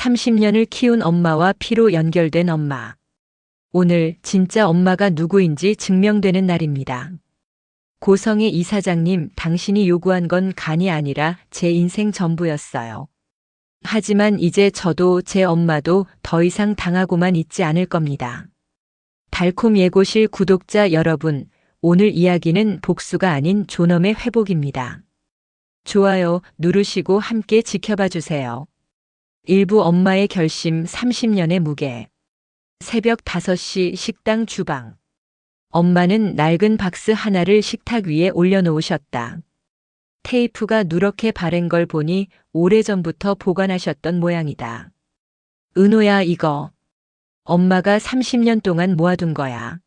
30년을 키운 엄마와 피로 연결된 엄마. 오늘 진짜 엄마가 누구인지 증명되는 날입니다. 고성의 이사장님, 당신이 요구한 건 간이 아니라 제 인생 전부였어요. 하지만 이제 저도 제 엄마도 더 이상 당하고만 있지 않을 겁니다. 달콤 예고실 구독자 여러분, 오늘 이야기는 복수가 아닌 존엄의 회복입니다. 좋아요 누르시고 함께 지켜봐 주세요. 일부 엄마의 결심 30년의 무게. 새벽 5시 식당 주방. 엄마는 낡은 박스 하나를 식탁 위에 올려놓으셨다. 테이프가 누렇게 바른 걸 보니 오래전부터 보관하셨던 모양이다. 은호야, 이거. 엄마가 30년 동안 모아둔 거야.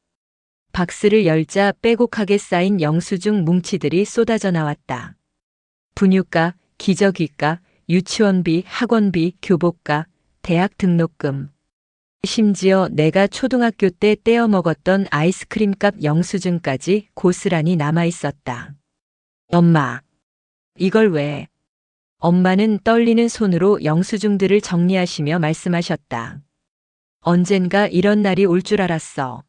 박스를 열자 빼곡하게 쌓인 영수증 뭉치들이 쏟아져 나왔다. 분유가, 기저귀가, 유치원비, 학원비, 교복가, 대학 등록금. 심지어 내가 초등학교 때 떼어 먹었던 아이스크림값 영수증까지 고스란히 남아 있었다. 엄마, 이걸 왜? 엄마는 떨리는 손으로 영수증들을 정리하시며 말씀하셨다. 언젠가 이런 날이 올 줄 알았어.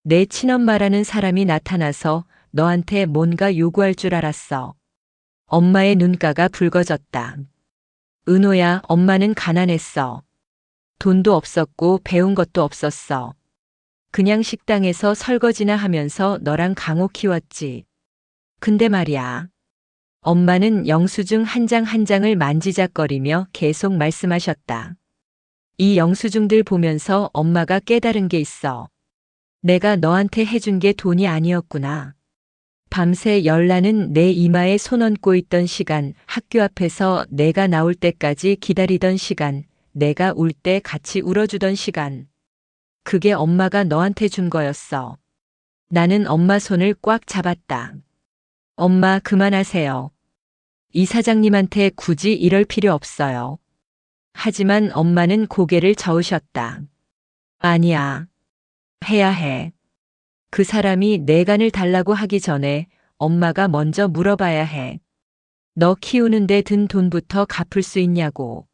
내 친엄마라는 사람이 나타나서 너한테 뭔가 요구할 줄 알았어. 엄마의 눈가가 붉어졌다. 은호야, 엄마는 가난했어. 돈도 없었고 배운 것도 없었어. 그냥 식당에서 설거지나 하면서 너랑 강호 키웠지. 근데 말이야. 엄마는 영수증 한 장 한 장을 만지작거리며 계속 말씀하셨다. 이 영수증들 보면서 엄마가 깨달은 게 있어. 내가 너한테 해준 게 돈이 아니었구나. 밤새 열나는 내 이마에 손 얹고 있던 시간, 학교 앞에서 내가 나올 때까지 기다리던 시간, 내가 울 때 같이 울어주던 시간. 그게 엄마가 너한테 준 거였어. 나는 엄마 손을 꽉 잡았다. 엄마, 그만하세요. 이사장님한테 굳이 이럴 필요 없어요. 하지만 엄마는 고개를 저으셨다. 아니야. 해야 해. 그 사람이 내 간을 달라고 하기 전에 엄마가 먼저 물어봐야 해. 너 키우는데 든 돈부터 갚을 수 있냐고.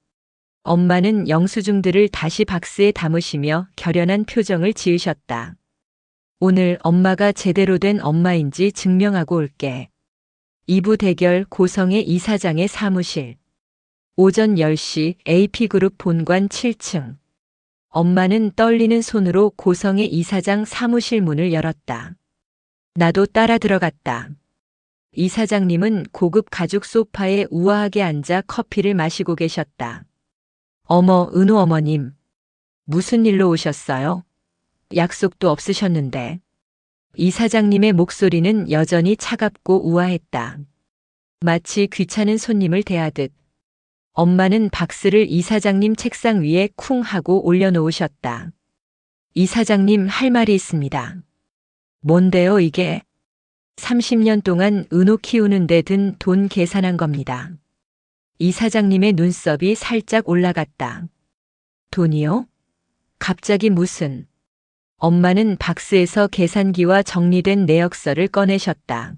엄마는 영수증들을 다시 박스에 담으시며 결연한 표정을 지으셨다. 오늘 엄마가 제대로 된 엄마인지 증명하고 올게. 2부 대결 고성의 이사장의 사무실. 오전 10시 AP그룹 본관 7층. 엄마는 떨리는 손으로 고성의 이사장 사무실 문을 열었다. 나도 따라 들어갔다. 이사장님은 고급 가죽 소파에 우아하게 앉아 커피를 마시고 계셨다. 어머, 은호 어머님. 무슨 일로 오셨어요? 약속도 없으셨는데. 이사장님의 목소리는 여전히 차갑고 우아했다. 마치 귀찮은 손님을 대하듯. 엄마는 박스를 이사장님 책상 위에 쿵 하고 올려놓으셨다. 이사장님, 할 말이 있습니다. 뭔데요, 이게? 30년 동안 은호 키우는 데 든 돈 계산한 겁니다. 이사장님의 눈썹이 살짝 올라갔다. 돈이요? 갑자기 무슨? 엄마는 박스에서 계산기와 정리된 내역서를 꺼내셨다.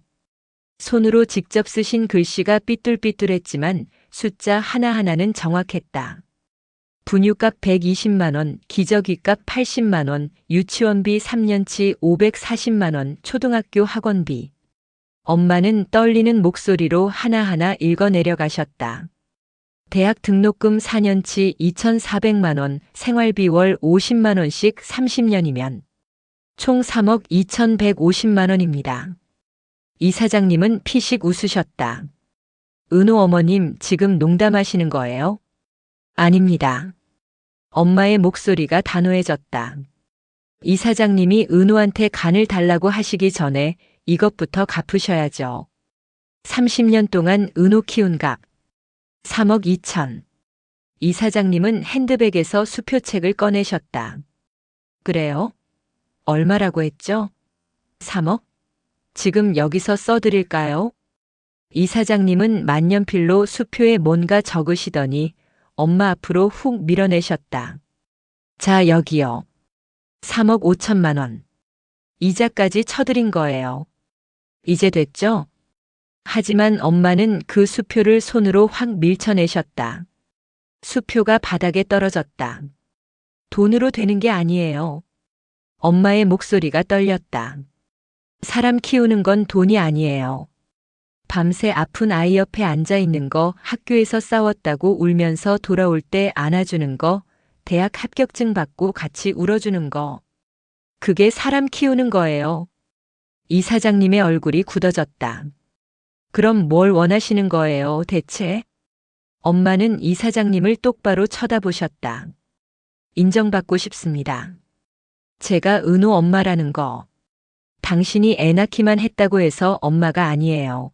손으로 직접 쓰신 글씨가 삐뚤삐뚤했지만 숫자 하나하나는 정확했다. 분유값 120만 원, 기저귀값 80만 원, 유치원비 3년치 540만 원, 초등학교 학원비. 엄마는 떨리는 목소리로 하나하나 읽어내려 가셨다. 대학 등록금 4년치 2,400만 원, 생활비 월 50만 원씩 30년이면 총 3억 2,150만 원입니다. 이사장님은 피식 웃으셨다. 은호 어머님, 지금 농담하시는 거예요? 아닙니다. 엄마의 목소리가 단호해졌다. 이사장님이 은호한테 간을 달라고 하시기 전에 이것부터 갚으셔야죠. 30년 동안 은호 키운 값 3억 2천. 이사장님은 핸드백에서 수표책을 꺼내셨다. 그래요? 얼마라고 했죠? 3억? 지금 여기서 써드릴까요? 이사장님은 만년필로 수표에 뭔가 적으시더니 엄마 앞으로 훅 밀어내셨다. 자, 여기요. 3억 5천만 원. 이자까지 쳐드린 거예요. 이제 됐죠? 하지만 엄마는 그 수표를 손으로 확 밀쳐내셨다. 수표가 바닥에 떨어졌다. 돈으로 되는 게 아니에요. 엄마의 목소리가 떨렸다. 사람 키우는 건 돈이 아니에요. 밤새 아픈 아이 옆에 앉아 있는 거, 학교에서 싸웠다고 울면서 돌아올 때 안아주는 거, 대학 합격증 받고 같이 울어주는 거. 그게 사람 키우는 거예요. 이 사장님의 얼굴이 굳어졌다. 그럼 뭘 원하시는 거예요, 대체? 엄마는 이 사장님을 똑바로 쳐다보셨다. 인정받고 싶습니다. 제가 은호 엄마라는 거. 당신이 애 낳기만 했다고 해서 엄마가 아니에요.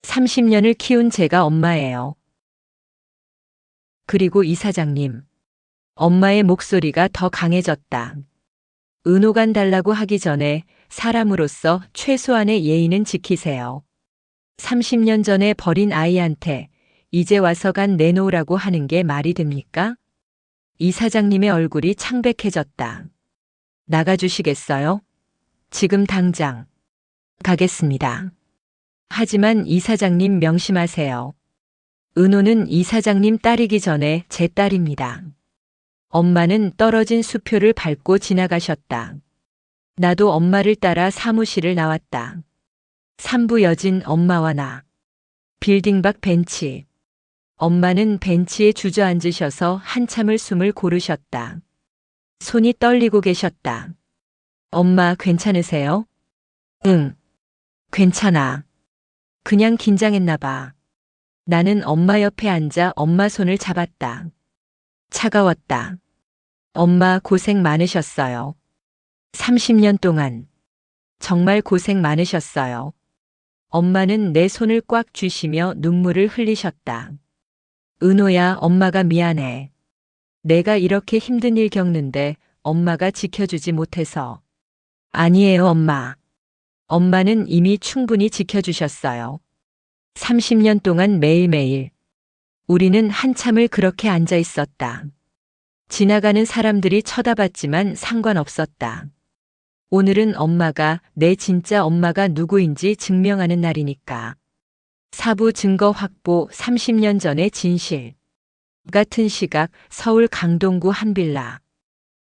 30년을 키운 제가 엄마예요. 그리고 이 사장님. 엄마의 목소리가 더 강해졌다. 은호관 달라고 하기 전에 사람으로서 최소한의 예의는 지키세요. 30년 전에 버린 아이한테 이제 와서 간 내놓으라고 하는 게 말이 됩니까? 이 사장님의 얼굴이 창백해졌다. 나가주시겠어요? 지금 당장. 가겠습니다. 하지만 이 사장님 명심하세요. 은호는 이 사장님 딸이기 전에 제 딸입니다. 엄마는 떨어진 수표를 밟고 지나가셨다. 나도 엄마를 따라 사무실을 나왔다. 3부 여진 엄마와 나. 빌딩 밖 벤치. 엄마는 벤치에 주저앉으셔서 한참을 숨을 고르셨다. 손이 떨리고 계셨다. 엄마 괜찮으세요? 응. 괜찮아. 그냥 긴장했나 봐. 나는 엄마 옆에 앉아 엄마 손을 잡았다. 차가웠다. 엄마 고생 많으셨어요. 30년 동안. 정말 고생 많으셨어요. 엄마는 내 손을 꽉 쥐시며 눈물을 흘리셨다. 은호야, 엄마가 미안해. 내가 이렇게 힘든 일 겪는데 엄마가 지켜주지 못해서. 아니에요, 엄마. 엄마는 이미 충분히 지켜주셨어요. 30년 동안 매일매일. 우리는 한참을 그렇게 앉아 있었다. 지나가는 사람들이 쳐다봤지만 상관없었다. 오늘은 엄마가 내 진짜 엄마가 누구인지 증명하는 날이니까. 사부 증거 확보 30년 전의 진실. 같은 시각 서울 강동구 한 빌라.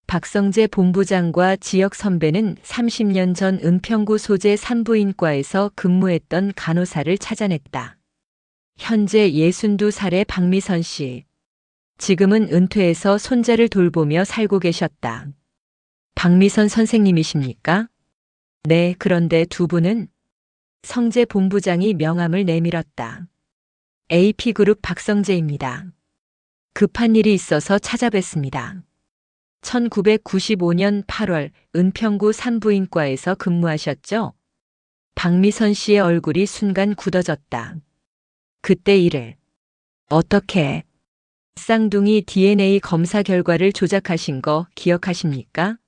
박성재 본부장과 지역 선배는 30년 전 은평구 소재 산부인과에서 근무했던 간호사를 찾아냈다. 현재 62살의 박미선 씨. 지금은 은퇴해서 손자를 돌보며 살고 계셨다. 박미선 선생님이십니까? 네, 그런데 두 분은? 성재 본부장이 명함을 내밀었다. AP그룹 박성재입니다. 급한 일이 있어서 찾아뵙습니다. 1995년 8월 은평구 산부인과에서 근무하셨죠? 박미선 씨의 얼굴이 순간 굳어졌다. 그때 일을 어떻게 쌍둥이 DNA 검사 결과를 조작하신 거 기억하십니까?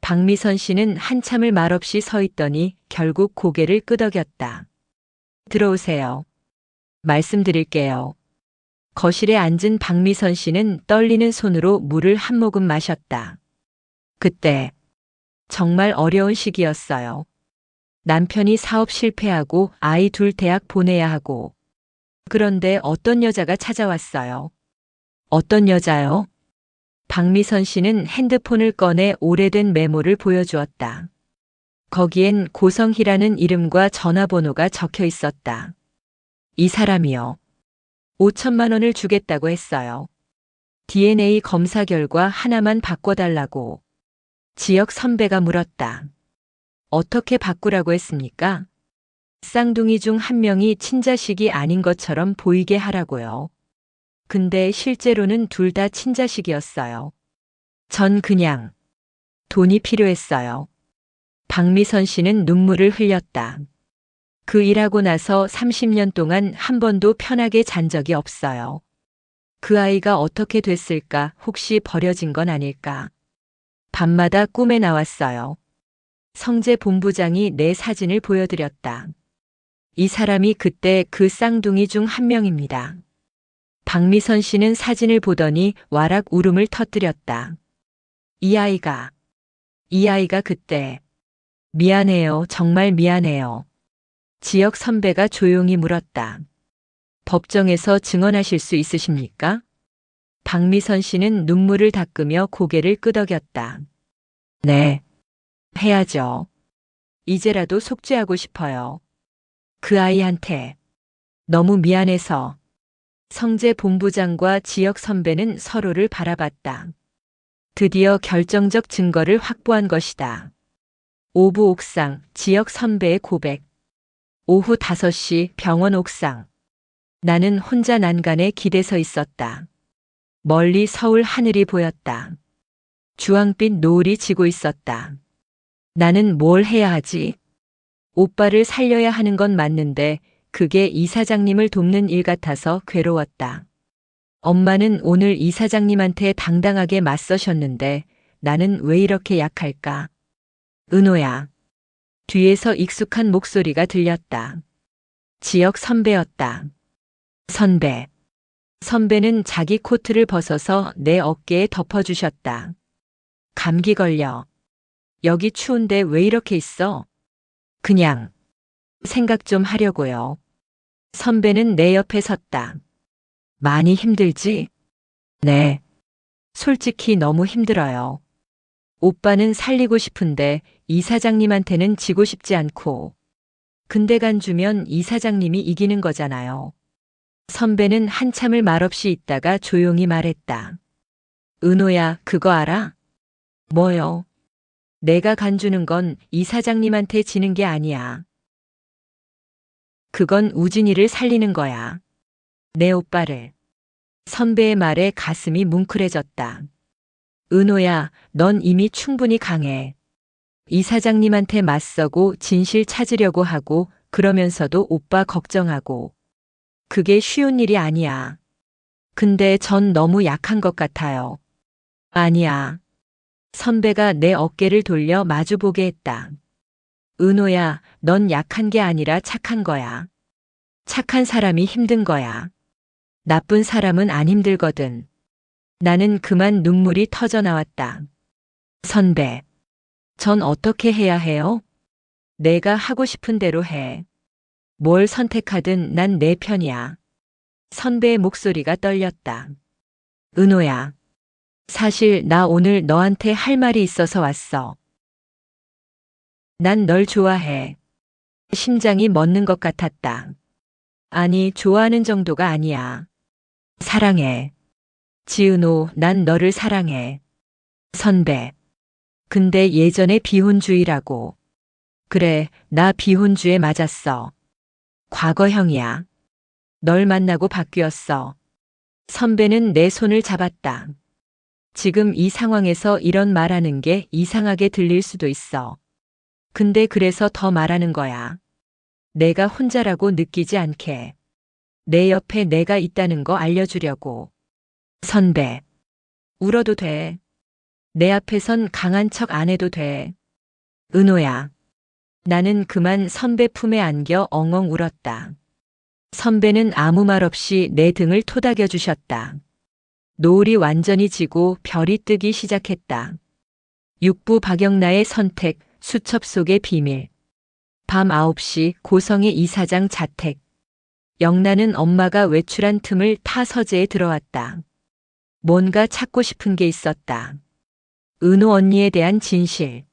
박미선 씨는 한참을 말없이 서 있더니 결국 고개를 끄덕였다. 들어오세요. 말씀드릴게요. 거실에 앉은 박미선 씨는 떨리는 손으로 물을 한 모금 마셨다. 그때 정말 어려운 시기였어요. 남편이 사업 실패하고 아이 둘 대학 보내야 하고. 그런데 어떤 여자가 찾아왔어요. 어떤 여자요? 박미선 씨는 핸드폰을 꺼내 오래된 메모를 보여주었다. 거기엔 고성희라는 이름과 전화번호가 적혀 있었다. 이 사람이요. 5천만 원을 주겠다고 했어요. DNA 검사 결과 하나만 바꿔달라고. 지역 선배가 물었다. 어떻게 바꾸라고 했습니까? 쌍둥이 중 한 명이 친자식이 아닌 것처럼 보이게 하라고요. 근데 실제로는 둘 다 친자식이었어요. 전 그냥 돈이 필요했어요. 박미선 씨는 눈물을 흘렸다. 그 일하고 나서 30년 동안 한 번도 편하게 잔 적이 없어요. 그 아이가 어떻게 됐을까? 혹시 버려진 건 아닐까? 밤마다 꿈에 나왔어요. 성재 본부장이 내 사진을 보여드렸다. 이 사람이 그때 그 쌍둥이 중 한 명입니다. 박미선 씨는 사진을 보더니 와락 울음을 터뜨렸다. 이 아이가 그때. 미안해요. 정말 미안해요. 지역 선배가 조용히 물었다. 법정에서 증언하실 수 있으십니까? 박미선 씨는 눈물을 닦으며 고개를 끄덕였다. 네, 해야죠. 이제라도 속죄하고 싶어요. 그 아이한테 너무 미안해서. 성재 본부장과 지역 선배는 서로를 바라봤다. 드디어 결정적 증거를 확보한 것이다. 오부 옥상 지역 선배의 고백. 오후 5시 병원 옥상. 나는 혼자 난간에 기대서 있었다. 멀리 서울 하늘이 보였다. 주황빛 노을이 지고 있었다. 나는 뭘 해야 하지? 오빠를 살려야 하는 건 맞는데 그게 이사장님을 돕는 일 같아서 괴로웠다. 엄마는 오늘 이사장님한테 당당하게 맞서셨는데 나는 왜 이렇게 약할까? 은호야. 뒤에서 익숙한 목소리가 들렸다. 지역 선배였다. 선배. 선배는 자기 코트를 벗어서 내 어깨에 덮어주셨다. 감기 걸려. 여기 추운데 왜 이렇게 있어? 그냥 생각 좀 하려고요. 선배는 내 옆에 섰다. 많이 힘들지? 네. 솔직히 너무 힘들어요. 오빠는 살리고 싶은데 이사장님한테는 지고 싶지 않고. 근데 간주면 이사장님이 이기는 거잖아요. 선배는 한참을 말없이 있다가 조용히 말했다. 은호야, 그거 알아? 뭐요? 내가 간주는 건 이사장님한테 지는 게 아니야. 그건 우진이를 살리는 거야. 내 오빠를. 선배의 말에 가슴이 뭉클해졌다. 은호야, 넌 이미 충분히 강해. 이사장님한테 맞서고 진실 찾으려고 하고 그러면서도 오빠 걱정하고. 그게 쉬운 일이 아니야. 근데 전 너무 약한 것 같아요. 아니야. 선배가 내 어깨를 돌려 마주보게 했다. 은호야, 넌 약한 게 아니라 착한 거야. 착한 사람이 힘든 거야. 나쁜 사람은 안 힘들거든. 나는 그만 눈물이 터져 나왔다. 선배, 전 어떻게 해야 해요? 내가 하고 싶은 대로 해. 뭘 선택하든 난 내 편이야. 선배의 목소리가 떨렸다. 은호야, 사실 나 오늘 너한테 할 말이 있어서 왔어. 난 널 좋아해. 심장이 멎는 것 같았다. 아니, 좋아하는 정도가 아니야. 사랑해. 지은호, 난 너를 사랑해. 선배. 근데 예전에 비혼주의라고. 그래, 나 비혼주에 맞았어. 과거형이야. 널 만나고 바뀌었어. 선배는 내 손을 잡았다. 지금 이 상황에서 이런 말하는 게 이상하게 들릴 수도 있어. 근데 그래서 더 말하는 거야. 내가 혼자라고 느끼지 않게. 내 옆에 내가 있다는 거 알려주려고. 선배. 울어도 돼. 내 앞에선 강한 척 안 해도 돼. 은호야. 나는 그만 선배 품에 안겨 엉엉 울었다. 선배는 아무 말 없이 내 등을 토닥여 주셨다. 노을이 완전히 지고 별이 뜨기 시작했다. 육부 박영나의 선택, 수첩 속의 비밀. 밤 9시 고성의 이사장 자택. 영나는 엄마가 외출한 틈을 타 서재에 들어왔다. 뭔가 찾고 싶은 게 있었다. 은호 언니에 대한 진실.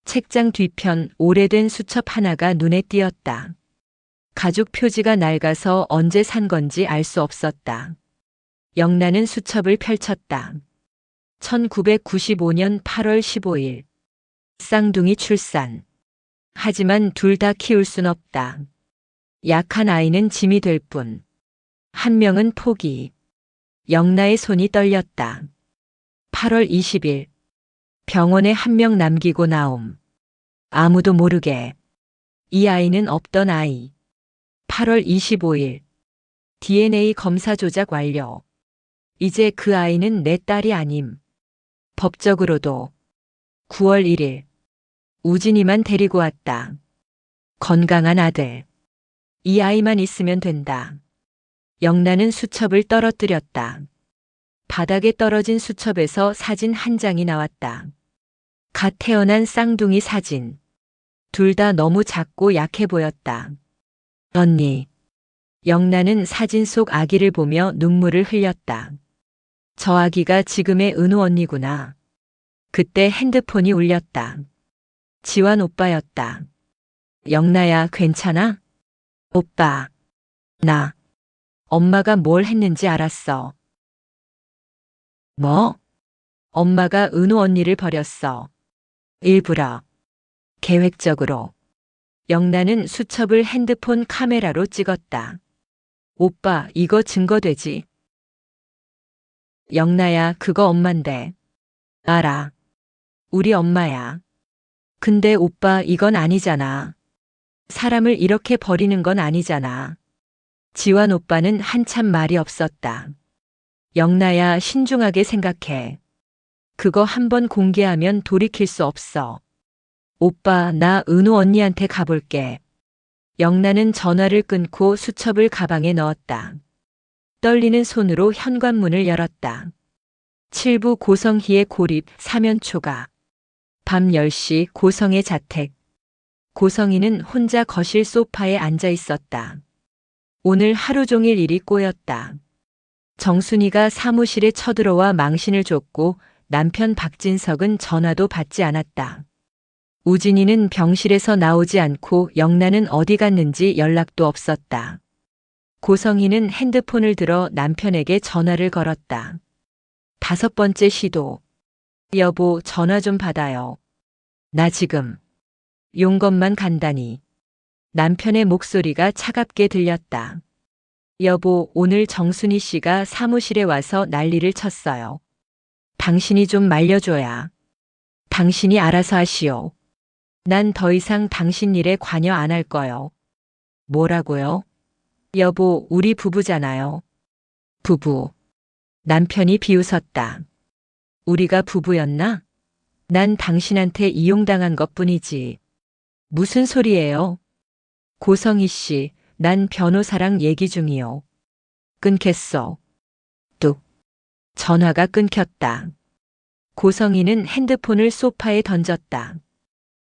책장 뒤편 오래된 수첩 하나가 눈에 띄었다. 가죽 표지가 낡아서 언제 산 건지 알 수 없었다. 영나는 수첩을 펼쳤다. 1995년 8월 15일. 쌍둥이 출산. 하지만 둘 다 키울 순 없다. 약한 아이는 짐이 될 뿐. 한 명은 포기. 영나의 손이 떨렸다. 8월 20일. 병원에 한 명 남기고 나옴. 아무도 모르게. 이 아이는 없던 아이. 8월 25일. DNA 검사 조작 완료. 이제 그 아이는 내 딸이 아님. 법적으로도. 9월 1일. 우진이만 데리고 왔다. 건강한 아들. 이 아이만 있으면 된다. 영나는 수첩을 떨어뜨렸다. 바닥에 떨어진 수첩에서 사진 한 장이 나왔다. 갓 태어난 쌍둥이 사진. 둘 다 너무 작고 약해 보였다. 언니. 영나는 사진 속 아기를 보며 눈물을 흘렸다. 저 아기가 지금의 은우 언니구나. 그때 핸드폰이 울렸다. 지환 오빠였다. 영나야, 괜찮아? 오빠, 나 엄마가 뭘 했는지 알았어. 뭐? 엄마가 은우 언니를 버렸어. 일부러. 계획적으로. 영나는 수첩을 핸드폰 카메라로 찍었다. 오빠, 이거 증거되지? 영나야, 그거 엄만데. 알아. 우리 엄마야. 근데 오빠, 이건 아니잖아. 사람을 이렇게 버리는 건 아니잖아. 지환 오빠는 한참 말이 없었다. 영나야, 신중하게 생각해. 그거 한번 공개하면 돌이킬 수 없어. 오빠, 나 은우 언니한테 가볼게. 영나는 전화를 끊고 수첩을 가방에 넣었다. 떨리는 손으로 현관문을 열었다. 7부 고성희의 고립 사면초가. 밤 10시 고성의 자택. 고성희는 혼자 거실 소파에 앉아 있었다. 오늘 하루 종일 일이 꼬였다. 정순이가 사무실에 쳐들어와 망신을 줬고 남편 박진석은 전화도 받지 않았다. 우진이는 병실에서 나오지 않고 영나는 어디 갔는지 연락도 없었다. 고성희는 핸드폰을 들어 남편에게 전화를 걸었다. 5번째 시도. 여보, 전화 좀 받아요. 나 지금 용건만 간다니. 남편의 목소리가 차갑게 들렸다. 여보, 오늘 정순이 씨가 사무실에 와서 난리를 쳤어요. 당신이 좀 말려줘야. 당신이 알아서 하시오. 난 더 이상 당신 일에 관여 안 할 거요. 뭐라고요? 여보, 우리 부부잖아요. 부부. 남편이 비웃었다. 우리가 부부였나? 난 당신한테 이용당한 것뿐이지. 무슨 소리예요? 고성희 씨, 난 변호사랑 얘기 중이요. 끊겠어. 뚝. 전화가 끊겼다. 고성희는 핸드폰을 소파에 던졌다.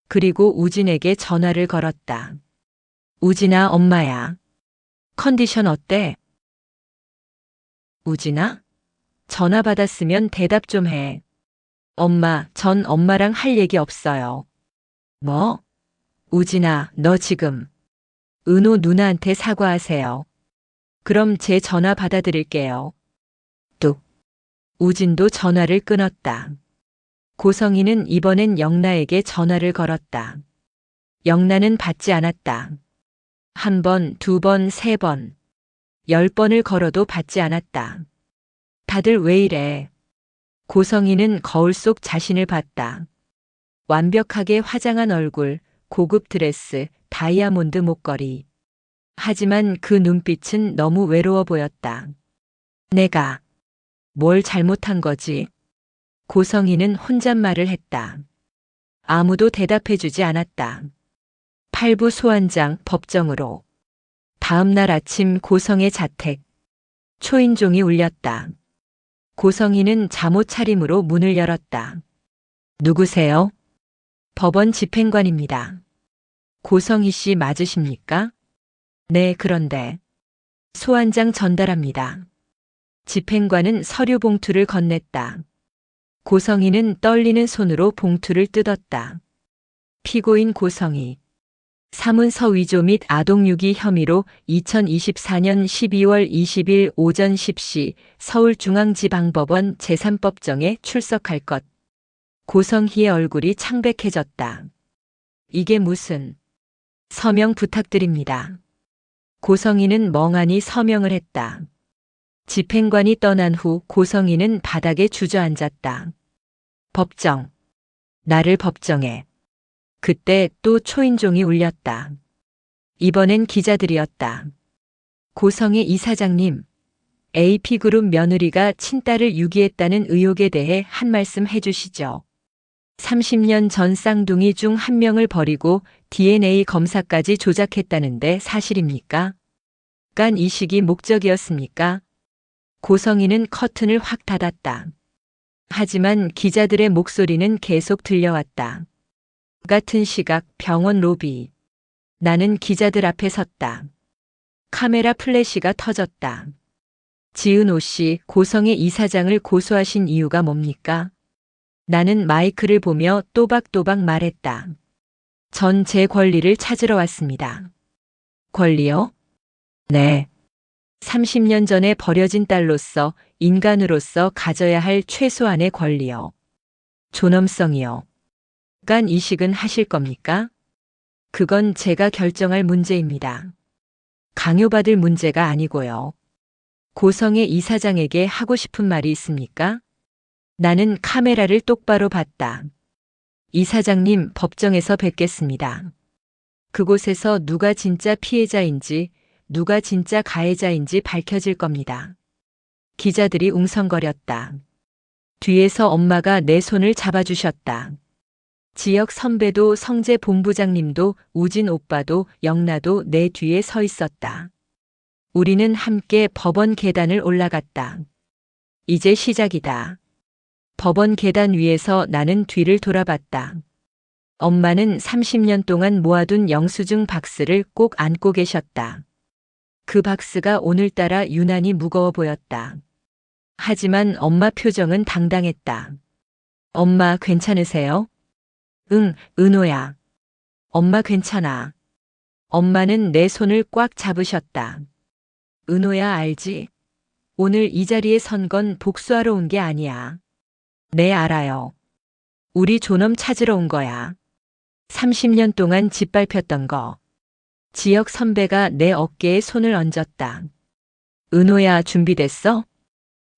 그리고 우진에게 전화를 걸었다. 우진아, 엄마야. 컨디션 어때? 우진아? 전화 받았으면 대답 좀 해. 엄마, 전 엄마랑 할 얘기 없어요. 뭐? 우진아, 너 지금 은호 누나한테 사과하세요. 그럼 제 전화 받아드릴게요. 뚝. 우진도 전화를 끊었다. 고성희는 이번엔 영나에게 전화를 걸었다. 영나는 받지 않았다. 1번, 2번, 3번. 10번을 걸어도 받지 않았다. 다들 왜 이래? 고성희는 거울 속 자신을 봤다. 완벽하게 화장한 얼굴, 고급 드레스, 다이아몬드 목걸이. 하지만 그 눈빛은 너무 외로워 보였다. 내가 뭘 잘못한 거지? 고성희는 혼잣말을 했다. 아무도 대답해주지 않았다. 8부 소환장 법정으로. 다음 날 아침 고성의 자택. 초인종이 울렸다. 고성희는 잠옷 차림으로 문을 열었다. 누구세요? 법원 집행관입니다. 고성희 씨 맞으십니까? 네, 그런데. 소환장 전달합니다. 집행관은 서류 봉투를 건넸다. 고성희는 떨리는 손으로 봉투를 뜯었다. 피고인 고성희. 사문서 위조 및 아동유기 혐의로 2024년 12월 20일 오전 10시 서울중앙지방법원 제3법정에 출석할 것. 고성희의 얼굴이 창백해졌다. 이게 무슨... 서명 부탁드립니다. 고성희는 멍하니 서명을 했다. 집행관이 떠난 후 고성희는 바닥에 주저앉았다. 법정. 나를 법정에. 그때 또 초인종이 울렸다. 이번엔 기자들이었다. 고성희 이사장님, AP그룹 며느리가 친딸을 유기했다는 의혹에 대해 한 말씀 해주시죠. 30년 전 쌍둥이 중 한 명을 버리고 DNA 검사까지 조작했다는데 사실입니까? 깐 이식이 목적이었습니까? 고성희는 커튼을 확 닫았다. 하지만 기자들의 목소리는 계속 들려왔다. 같은 시각 병원 로비. 나는 기자들 앞에 섰다. 카메라 플래시가 터졌다. 지은호 씨, 고성의 이사장을 고소하신 이유가 뭡니까? 나는 마이크를 보며 또박또박 말했다. 전 제 권리를 찾으러 왔습니다. 권리요? 네. 30년 전에 버려진 딸로서, 인간으로서 가져야 할 최소한의 권리요. 존엄성이요. 간 이식은 하실 겁니까? 그건 제가 결정할 문제입니다. 강요받을 문제가 아니고요. 고성의 이사장에게 하고 싶은 말이 있습니까? 나는 카메라를 똑바로 봤다. 이사장님, 법정에서 뵙겠습니다. 그곳에서 누가 진짜 피해자인지, 누가 진짜 가해자인지 밝혀질 겁니다. 기자들이 웅성거렸다. 뒤에서 엄마가 내 손을 잡아주셨다. 지역 선배도 성재 본부장님도 우진 오빠도 영나도 내 뒤에 서 있었다. 우리는 함께 법원 계단을 올라갔다. 이제 시작이다. 법원 계단 위에서 나는 뒤를 돌아봤다. 엄마는 30년 동안 모아둔 영수증 박스를 꼭 안고 계셨다. 그 박스가 오늘따라 유난히 무거워 보였다. 하지만 엄마 표정은 당당했다. 엄마 괜찮으세요? 응, 은호야. 엄마 괜찮아. 엄마는 내 손을 꽉 잡으셨다. 은호야, 알지? 오늘 이 자리에 선 건 복수하러 온 게 아니야. 네, 알아요. 우리 존엄 찾으러 온 거야. 30년 동안 짓밟혔던 거. 지역 선배가 내 어깨에 손을 얹었다. 은호야, 준비됐어?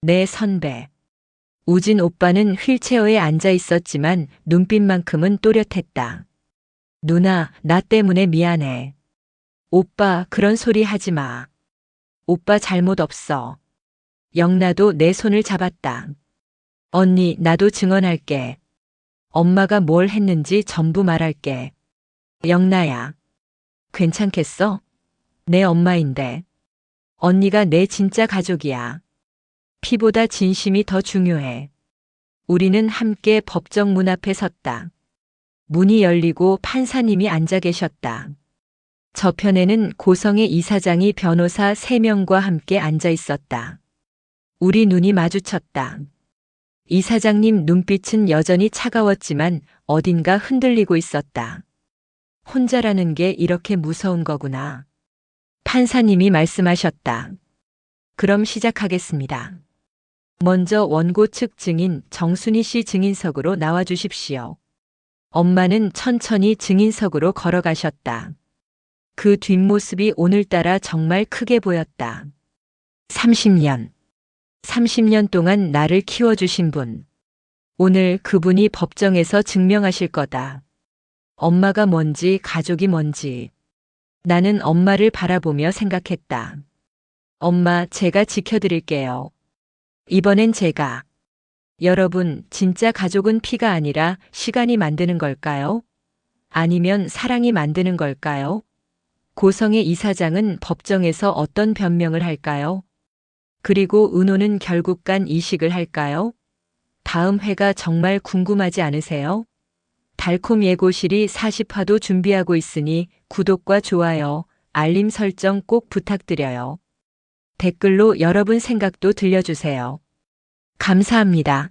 네, 선배. 우진 오빠는 휠체어에 앉아 있었지만 눈빛만큼은 또렷했다. 누나, 나 때문에 미안해. 오빠, 그런 소리 하지 마. 오빠 잘못 없어. 영나도 내 손을 잡았다. 언니, 나도 증언할게. 엄마가 뭘 했는지 전부 말할게. 영나야. 괜찮겠어? 내 엄마인데. 언니가 내 진짜 가족이야. 피보다 진심이 더 중요해. 우리는 함께 법정 문 앞에 섰다. 문이 열리고 판사님이 앉아 계셨다. 저편에는 고성의 이사장이 변호사 3명과 함께 앉아 있었다. 우리 눈이 마주쳤다. 이사장님 눈빛은 여전히 차가웠지만 어딘가 흔들리고 있었다. 혼자라는 게 이렇게 무서운 거구나. 판사님이 말씀하셨다. 그럼 시작하겠습니다. 먼저 원고 측 증인 정순희 씨 증인석으로 나와 주십시오. 엄마는 천천히 증인석으로 걸어가셨다. 그 뒷모습이 오늘따라 정말 크게 보였다. 30년 동안 나를 키워주신 분. 오늘 그분이 법정에서 증명하실 거다. 엄마가 뭔지, 가족이 뭔지. 나는 엄마를 바라보며 생각했다. 엄마, 제가 지켜드릴게요. 이번엔 제가. 여러분, 진짜 가족은 피가 아니라 시간이 만드는 걸까요? 아니면 사랑이 만드는 걸까요? 고성의 이사장은 법정에서 어떤 변명을 할까요? 그리고 은호는 결국 간 이식을 할까요? 다음 회가 정말 궁금하지 않으세요? 달콤 예고실이 40화도 준비하고 있으니 구독과 좋아요, 알림 설정 꼭 부탁드려요. 댓글로 여러분 생각도 들려주세요. 감사합니다.